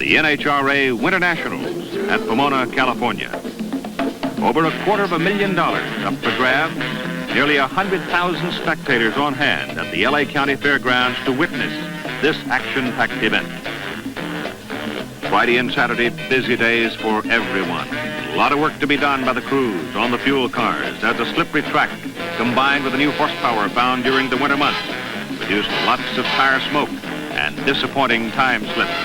the NHRA Winter Nationals at Pomona, California. Over $250,000 up for grabs, nearly 100,000 spectators on hand at the LA County Fairgrounds to witness this action-packed event. Friday and Saturday, busy days for everyone. A lot of work to be done by the crews on the fuel cars as a slippery track, combined with the new horsepower found during the winter months, produced lots of tire smoke and disappointing time slips.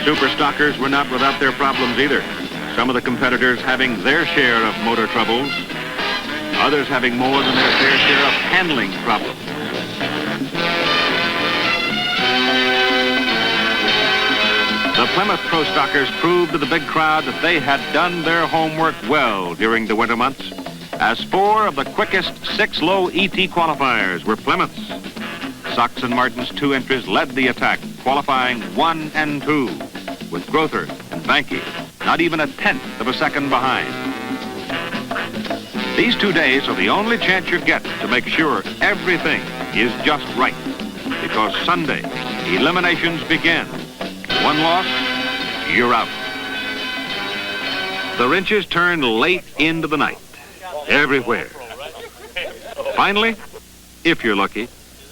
Super stockers were not without their problems either. Some of the competitors having their share of motor troubles, others having more than their fair share of handling problems. The Plymouth Pro Stockers proved to the big crowd that they had done their homework well during the winter months, as 4 of the quickest 6 low ET qualifiers were Plymouth's. Sox and Martin's 2 entries led the attack, qualifying 1 and 2, with Grother and Banky not even a tenth of a second behind. These 2 days are the only chance you get to make sure everything is just right, because Sunday, eliminations begin. 1 loss, you're out. The wrenches turned late into the night, everywhere. Finally, if you're lucky,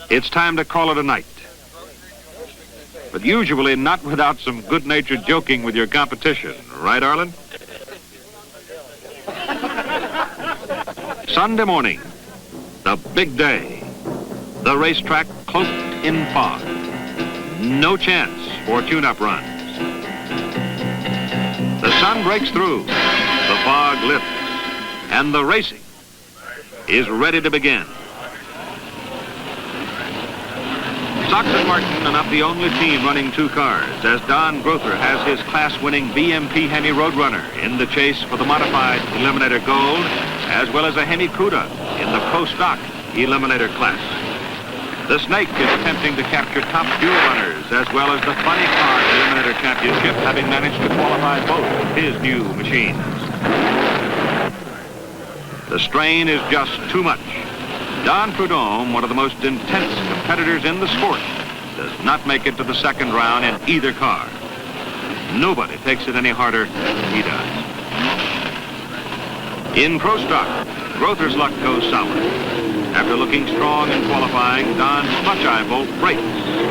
it's time to call it a night. But usually not without some good-natured joking with your competition, right, Arlen? Sunday morning, the big day. The racetrack cloaked in fog. No chance for tune-up runs. The sun breaks through, the fog lifts, and the racing is ready to begin. Sox and Martin are not the only team running 2 cars, as Don Grother has his class-winning BMP Hemi Roadrunner in the chase for the modified Eliminator Gold, as well as a Hemi Cuda in the Pro Stock Eliminator class. The Snake is attempting to capture top fuel runners, as well as the Funny Car Eliminator Championship, having managed to qualify both of his new machines. The strain is just too much. Don Prudhomme, one of the most intense competitors in the sport, does not make it to the second round in either car. Nobody takes it any harder than he does. In Pro Stock, Grother's luck goes sour. After looking strong in qualifying, Don's Clutch Eye Bolt breaks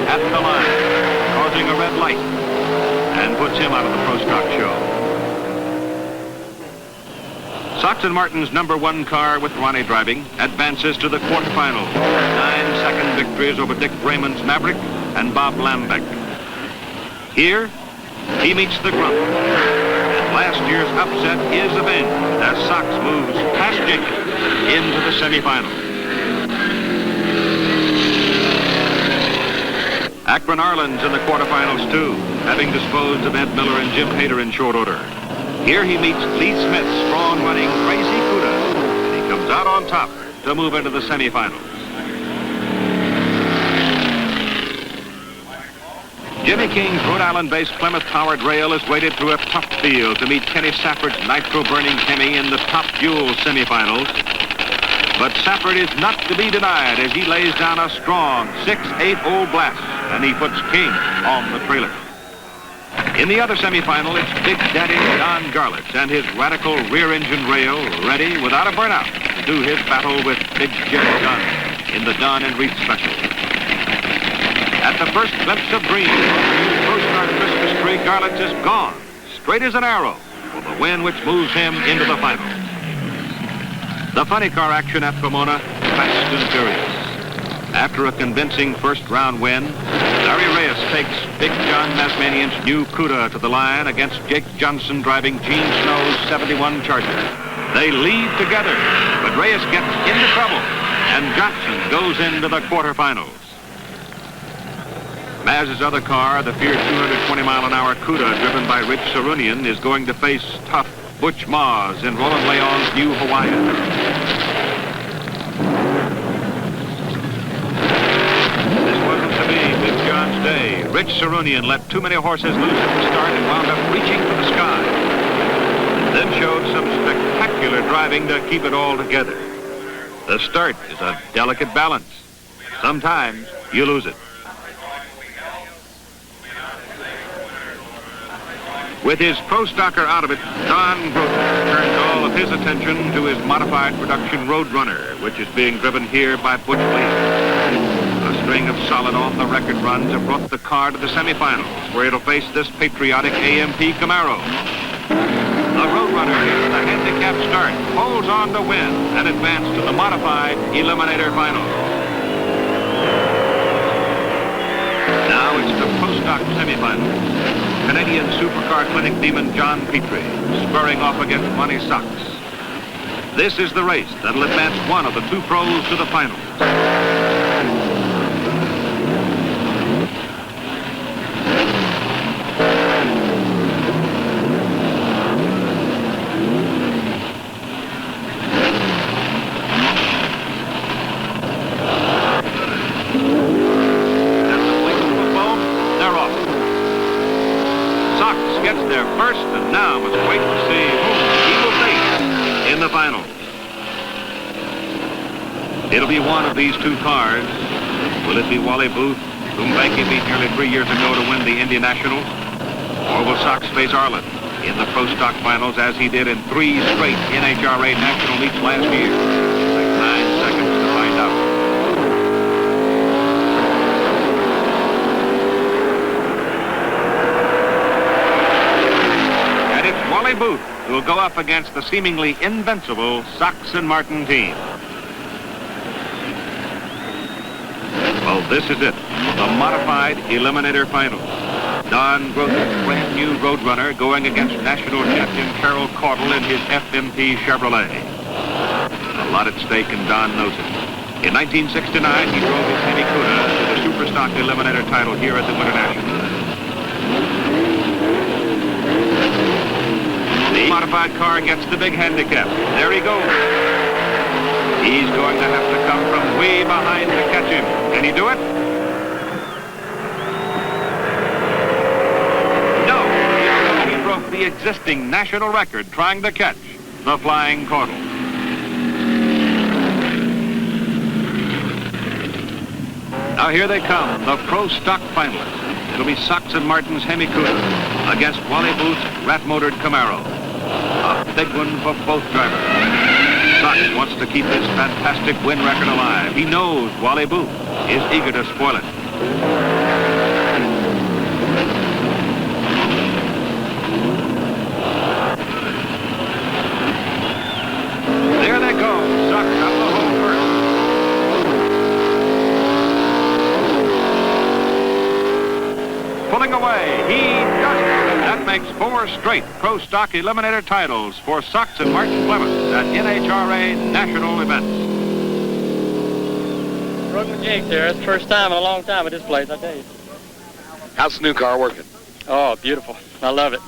at the line, causing a red light, and puts him out of the Pro Stock show. Sox and Martin's #1 car with Ronnie driving advances to the quarterfinals. 9-second victories over Dick Raymond's Maverick and Bob Lambeck. Here, he meets the Grump. And last year's upset is avenged as Sox moves past Jenkins into the semifinals. Akron Arlen's in the quarterfinals too, having disposed of Ed Miller and Jim Hader in short order. Here he meets Lee Smith's strong-running Crazy Cuda, and he comes out on top to move into the semifinals. Jimmy King's Rhode Island-based Plymouth-powered rail is weighted through a tough field to meet Kenny Safford's nitro-burning Hemi in the Top Fuel semifinals. But Safford is not to be denied as he lays down a strong 6-8 old blast, and he puts King on the trailer. In the other semifinal, it's Big Daddy Don Garlitz and his radical rear-engine rail ready without a burnout to do his battle with Big Jerry Dunn in the Dunn and Reef Special. At the first glimpse of green on the new Pro Start Christmas tree, Garlitz is gone, straight as an arrow, for the win which moves him into the final. The funny car action at Pomona, fast and furious. After a convincing first-round win, Larry Reyes takes Big John Masmanian's new Cuda to the line against Jake Johnson driving Gene Snow's 71 Charger. They lead together, but Reyes gets into trouble, and Johnson goes into the quarterfinals. Maz's other car, the Fiat 220-mile-an-hour Cuda, driven by Rich Sarunian, is going to face tough Butch Maz in Roland Leon's new Hawaiian. Day, Rich Sarunian let too many horses loose at the start and wound up reaching for the sky. And then showed some spectacular driving to keep it all together. The start is a delicate balance. Sometimes you lose it. With his pro stocker out of it, Don Groton turns all of his attention to his modified production Roadrunner, which is being driven here by Butch Lee. A string of solid off-the-record runs have brought the car to the semifinals, where it'll face this patriotic AMP Camaro. The Roadrunner gets the handicap start, holds on to win, and advance to the modified Eliminator Final. Now it's the Pro Stock semifinals. Canadian Supercar Clinic demon John Petrie spurring off against Money Sox. This is the race that'll advance one of the two pros to the finals. Gets there first, and now must wait to see who he will face in the finals. It'll be one of these two cars. Will it be Wally Booth, whom Banky beat nearly 3 years ago to win the Indy Nationals? Or will Sox face Arlen in the Pro Stock Finals as he did in 3 straight NHRA national meets last year? Take 9 seconds to find out. Wally Booth will go up against the seemingly invincible Sox and Martin team. Well, this is it, the modified Eliminator Finals. Don Groton's brand new Roadrunner going against national champion Carol Caudle in his FMP Chevrolet. A lot at stake, and Don knows it. In 1969, he drove his Hemi Cuda to the Superstock Eliminator title here at the Winter Nationals. The modified car gets the big handicap. There he goes. He's going to have to come from way behind to catch him. Can he do it? No. He broke the existing national record trying to catch the flying Caudle. Now here they come, the Pro Stock finalists. It'll be Sox and Martin's Hemi Cuda against Wally Booth's rat-motored Camaro. A big one for both drivers. Sox wants to keep his fantastic win record alive. He knows Wally Booth is eager to spoil it. There they go. Sox up the hole first. Pulling away. He does it. That makes 4 straight Pro Stock Eliminator titles for Sox and Martin Plymouth at NHRA national events. Broke my jinx there. It's the first time in a long time at this place, I tell you. How's the new car working? Oh, beautiful. I love it.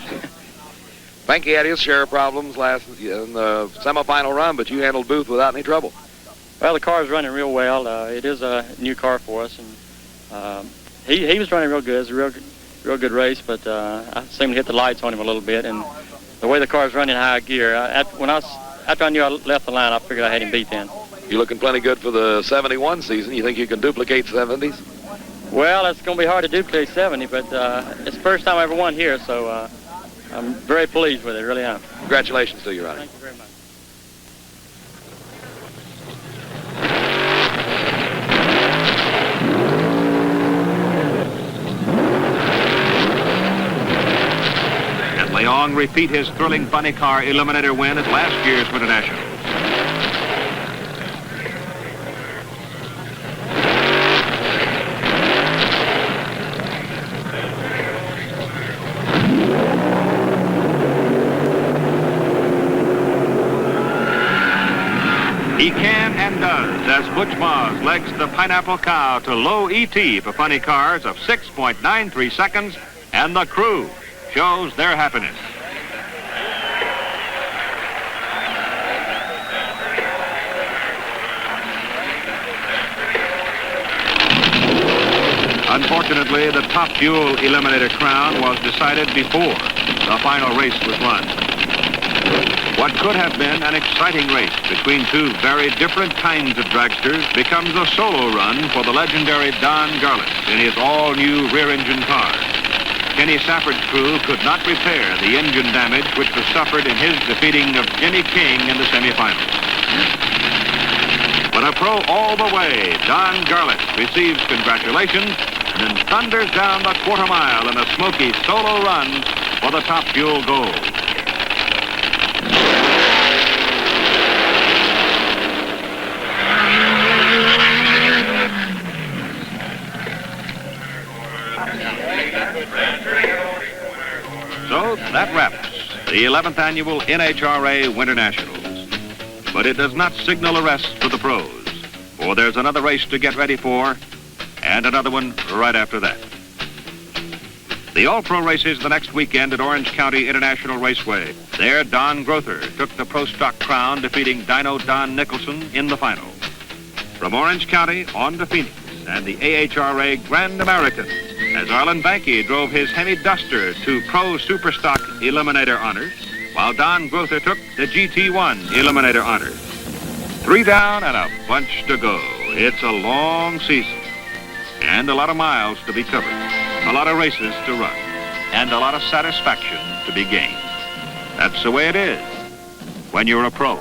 Banky had his share of problems in the semifinal run, but you handled Booth without any trouble. Well, the car's running real well. It is a new car for us, and he was running real good. It's a real good race, but I seemed to hit the lights on him a little bit, and the way the car's running high gear, after I knew I left the line, I figured I had him beat then. You're looking plenty good for the 71 season. You think you can duplicate 70s? Well, it's going to be hard to duplicate 70, but it's the first time I ever won here, so I'm very pleased with it, really am. Congratulations to you, Ronnie. Thank you very much. Leong repeat his thrilling funny car Eliminator win at last year's Winter Nationals. He can and does, as Butch Moss legs the Pineapple Cow to low ET for funny cars of 6.93 seconds, and the crew shows their happiness. Unfortunately, the Top Fuel Eliminator crown was decided before the final race was run. What could have been an exciting race between two very different kinds of dragsters becomes a solo run for the legendary Don Garlits in his all-new rear-engine car. Kenny Safford's crew could not repair the engine damage which was suffered in his defeating of Jimmy King in the semifinals. But a pro all the way, Don Garlett, receives congratulations and then thunders down the quarter mile in a smoky solo run for the Top Fuel gold. So that wraps the 11th annual NHRA Winter Nationals. But it does not signal a rest for the pros, for there's another race to get ready for, and another one right after that. The All-Pro races the next weekend at Orange County International Raceway. There, Don Grother took the Pro Stock crown, defeating Dino Don Nicholson in the final. From Orange County on to Phoenix and the AHRA Grand American, as Arlen Banky drove his Hemi Duster to Pro Superstock Eliminator honors, while Don Grother took the GT1 Eliminator honors. 3 down and a bunch to go. It's a long season and a lot of miles to be covered, a lot of races to run, and a lot of satisfaction to be gained. That's the way it is when you're a pro.